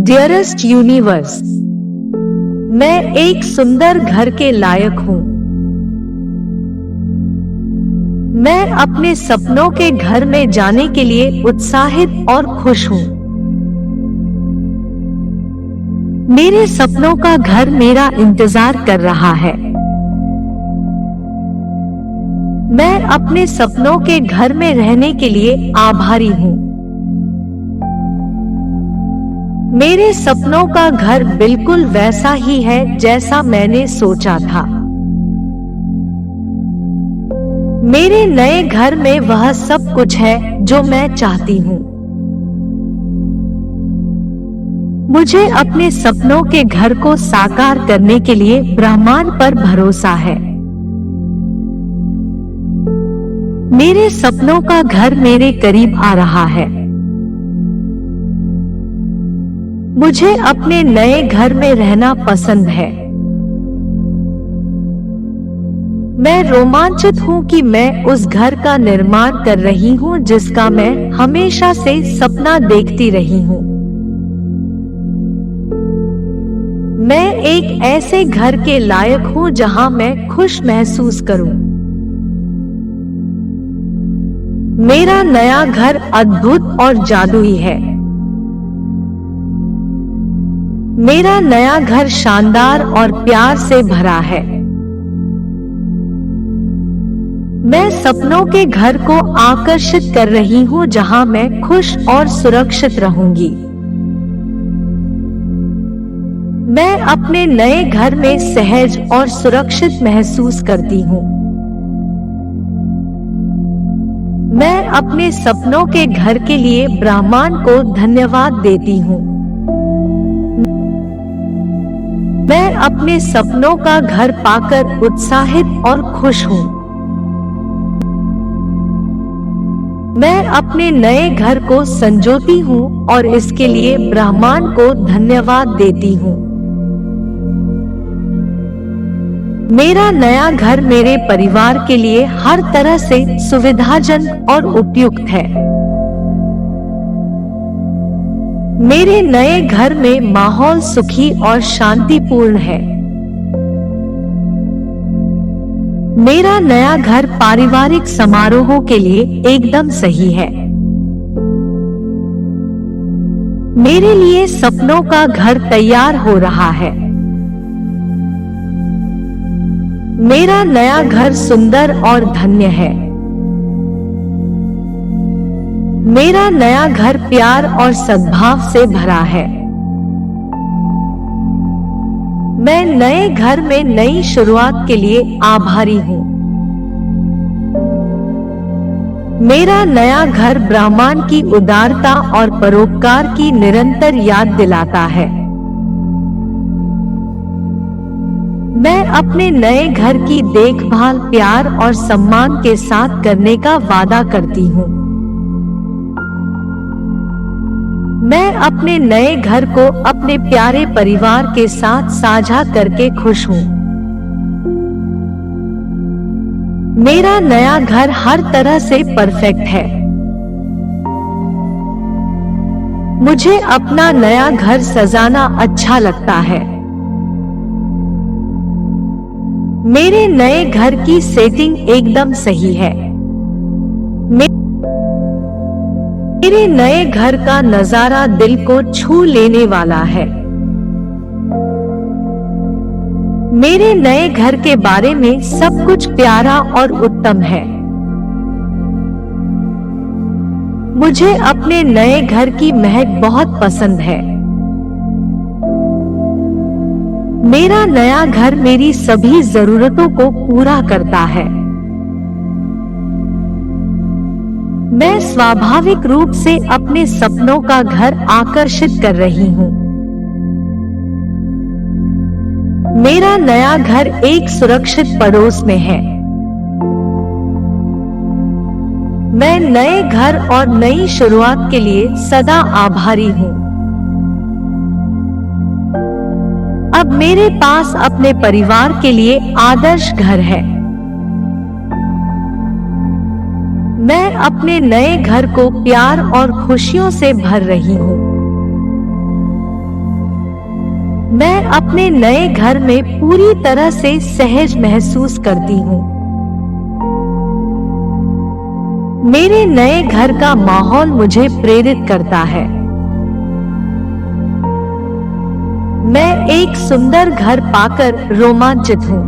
Dearest universe, मैं एक सुंदर घर के लायक हूँ। मैं अपने सपनों के घर में जाने के लिए उत्साहित और खुश हूँ। मेरे सपनों का घर मेरा इंतजार कर रहा है। मैं अपने सपनों के घर में रहने के लिए आभारी हूँ। मेरे सपनों का घर बिल्कुल वैसा ही है जैसा मैंने सोचा था। मेरे नए घर में वह सब कुछ है जो मैं चाहती हूँ। मुझे अपने सपनों के घर को साकार करने के लिए ब्रह्मांड पर भरोसा है। मेरे सपनों का घर मेरे करीब आ रहा है। मुझे अपने नए घर में रहना पसंद है। मैं रोमांचित हूँ कि मैं उस घर का निर्माण कर रही हूँ जिसका मैं हमेशा से सपना देखती रही हूँ। मैं एक ऐसे घर के लायक हूँ जहाँ मैं खुश महसूस करूँ। मेरा नया घर अद्भुत और जादुई है। मेरा नया घर शानदार और प्यार से भरा है। मैं सपनों के घर को आकर्षित कर रही हूँ जहाँ मैं खुश और सुरक्षित रहूंगी। मैं अपने नए घर में सहज और सुरक्षित महसूस करती हूँ। मैं अपने सपनों के घर के लिए ब्रह्मांड को धन्यवाद देती हूँ। मैं अपने सपनों का घर पाकर उत्साहित और खुश हूँ। मैं अपने नए घर को संजोती हूँ और इसके लिए ब्रह्मांड को धन्यवाद देती हूँ। मेरा नया घर मेरे परिवार के लिए हर तरह से सुविधाजनक और उपयुक्त है। मेरे नए घर में माहौल सुखी और शांतिपूर्ण है। मेरा नया घर पारिवारिक समारोहों के लिए एकदम सही है। मेरे लिए सपनों का घर तैयार हो रहा है। मेरा नया घर सुंदर और धन्य है। मेरा नया घर प्यार और सद्भाव से भरा है। मैं नए घर में नई शुरुआत के लिए आभारी हूँ। मेरा नया घर ब्रह्मांड की उदारता और परोपकार की निरंतर याद दिलाता है। मैं अपने नए घर की देखभाल प्यार और सम्मान के साथ करने का वादा करती हूँ। मैं अपने नए घर को अपने प्यारे परिवार के साथ साझा करके खुश हूँ। मेरा नया घर हर तरह से परफेक्ट है। मुझे अपना नया घर सजाना अच्छा लगता है। मेरे नए घर की सेटिंग एकदम सही है। मेरे नए घर का नजारा दिल को छू लेने वाला है। मेरे नए घर के बारे में सब कुछ प्यारा और उत्तम है। मुझे अपने नए घर की महक बहुत पसंद है। मेरा नया घर मेरी सभी जरूरतों को पूरा करता है। मैं स्वाभाविक रूप से अपने सपनों का घर आकर्षित कर रही हूँ। मेरा नया घर एक सुरक्षित पड़ोस में है। मैं नए घर और नई शुरुआत के लिए सदा आभारी हूँ। अब मेरे पास अपने परिवार के लिए आदर्श घर है। मैं अपने नए घर को प्यार और खुशियों से भर रही हूँ। मैं अपने नए घर में पूरी तरह से सहज महसूस करती हूँ। मेरे नए घर का माहौल मुझे प्रेरित करता है। मैं एक सुंदर घर पाकर रोमांचित हूँ।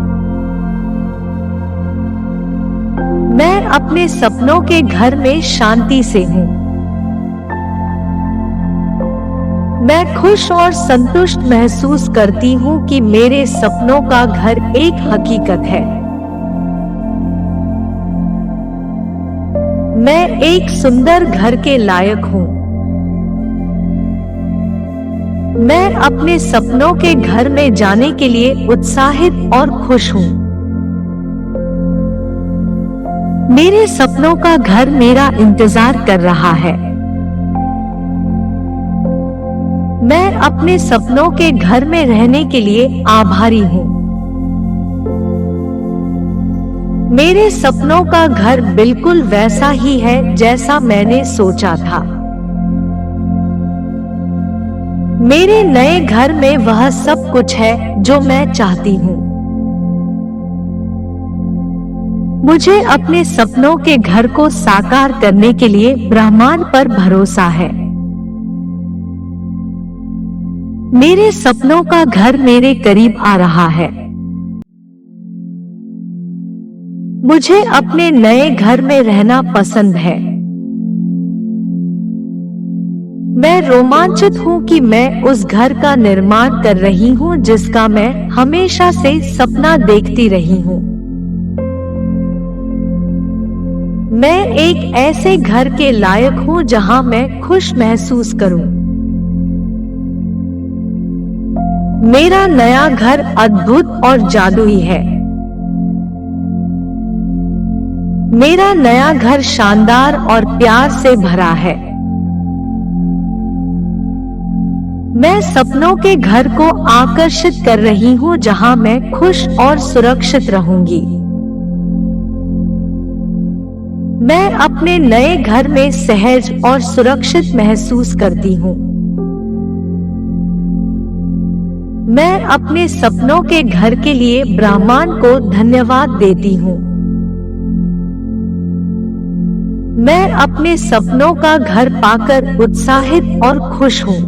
मैं अपने सपनों के घर में शांति से हूँ। मैं खुश और संतुष्ट महसूस करती हूँ कि मेरे सपनों का घर एक हकीकत है। मैं एक सुंदर घर के लायक हूँ। मैं अपने सपनों के घर में जाने के लिए उत्साहित और खुश हूँ। मेरे सपनों का घर मेरा इंतजार कर रहा है। मैं अपने सपनों के घर में रहने के लिए आभारी हूँ। मेरे सपनों का घर बिल्कुल वैसा ही है जैसा मैंने सोचा था। मेरे नए घर में वह सब कुछ है जो मैं चाहती हूँ। मुझे अपने सपनों के घर को साकार करने के लिए ब्रह्मांड पर भरोसा है। मेरे सपनों का घर मेरे करीब आ रहा है। मुझे अपने नए घर में रहना पसंद है। मैं रोमांचित हूँ कि मैं उस घर का निर्माण कर रही हूँ जिसका मैं हमेशा से सपना देखती रही हूँ। मैं एक ऐसे घर के लायक हूँ जहाँ मैं खुश महसूस करूँ। मेरा नया घर अद्भुत और जादुई है। मेरा नया घर शानदार और प्यार से भरा है। मैं सपनों के घर को आकर्षित कर रही हूँ जहाँ मैं खुश और सुरक्षित रहूंगी। मैं अपने नए घर में सहज और सुरक्षित महसूस करती हूँ। मैं अपने सपनों के घर के लिए ब्रह्मांड को धन्यवाद देती हूँ। मैं अपने सपनों का घर पाकर उत्साहित और खुश हूँ।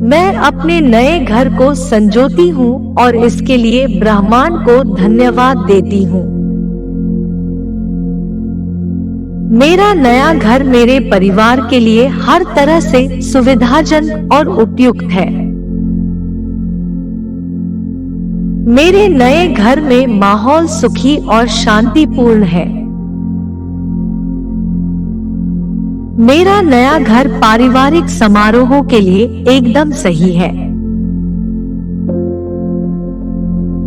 मैं अपने नए घर को संजोती हूँ और इसके लिए ब्रह्मांड को धन्यवाद देती हूँ। मेरा नया घर मेरे परिवार के लिए हर तरह से सुविधाजनक और उपयुक्त है। मेरे नए घर में माहौल सुखी और शांतिपूर्ण है। मेरा नया घर पारिवारिक समारोहों के लिए एकदम सही है।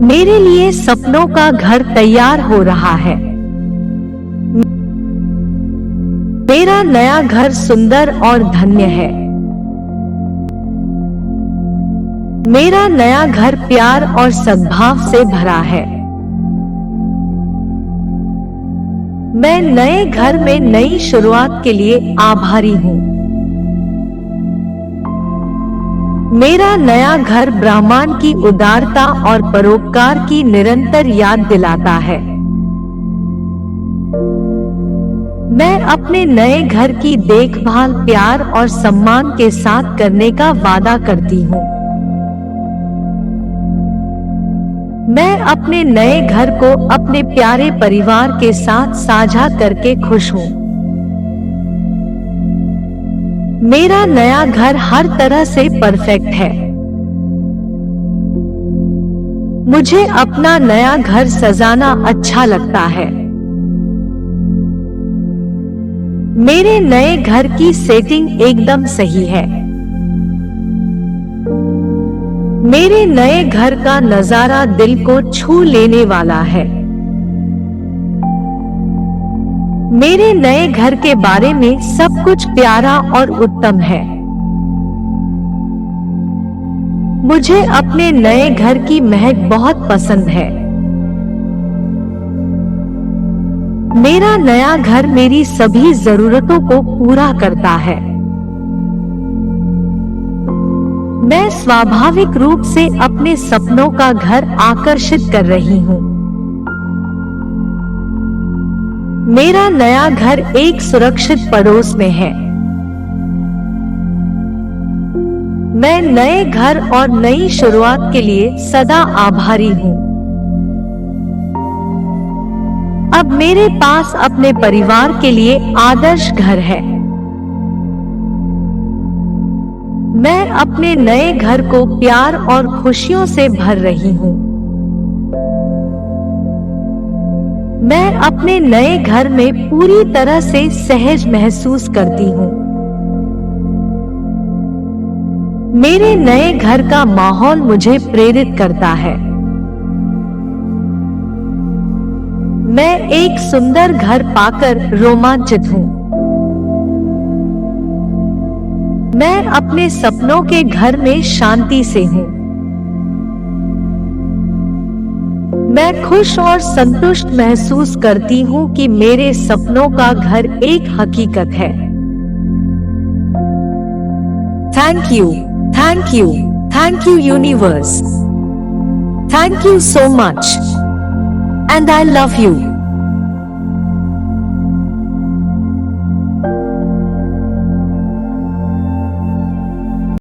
मेरे लिए सपनों का घर तैयार हो रहा है। मेरा नया घर सुंदर और धन्य है। मेरा नया घर प्यार और सद्भाव से भरा है। मैं नए घर में नई शुरुआत के लिए आभारी हूँ। मेरा नया घर ब्रह्मांड की उदारता और परोपकार की निरंतर याद दिलाता है। मैं अपने नए घर की देखभाल प्यार और सम्मान के साथ करने का वादा करती हूँ। मैं अपने नए घर को अपने प्यारे परिवार के साथ साझा करके खुश हूँ। मेरा नया घर हर तरह से परफेक्ट है। मुझे अपना नया घर सजाना अच्छा लगता है। मेरे नए घर की सेटिंग एकदम सही है। मेरे नए घर का नजारा दिल को छू लेने वाला है। मेरे नए घर के बारे में सब कुछ प्यारा और उत्तम है। मुझे अपने नए घर की महक बहुत पसंद है। मेरा नया घर मेरी सभी जरूरतों को पूरा करता है। मैं स्वाभाविक रूप से अपने सपनों का घर आकर्षित कर रही हूँ। मेरा नया घर एक सुरक्षित पड़ोस में है। मैं नए घर और नई शुरुआत के लिए सदा आभारी हूँ। अब मेरे पास अपने परिवार के लिए आदर्श घर है। मैं अपने नए घर को प्यार और खुशियों से भर रही हूँ। मैं अपने नए घर में पूरी तरह से सहज महसूस करती हूँ। मेरे नए घर का माहौल मुझे प्रेरित करता है। मैं एक सुंदर घर पाकर रोमांचित हूँ। मैं अपने सपनों के घर में शांति से हूँ। मैं खुश और संतुष्ट महसूस करती हूँ कि मेरे सपनों का घर एक हकीकत है। Thank you, thank you, thank you universe. Thank you so much. And I love you.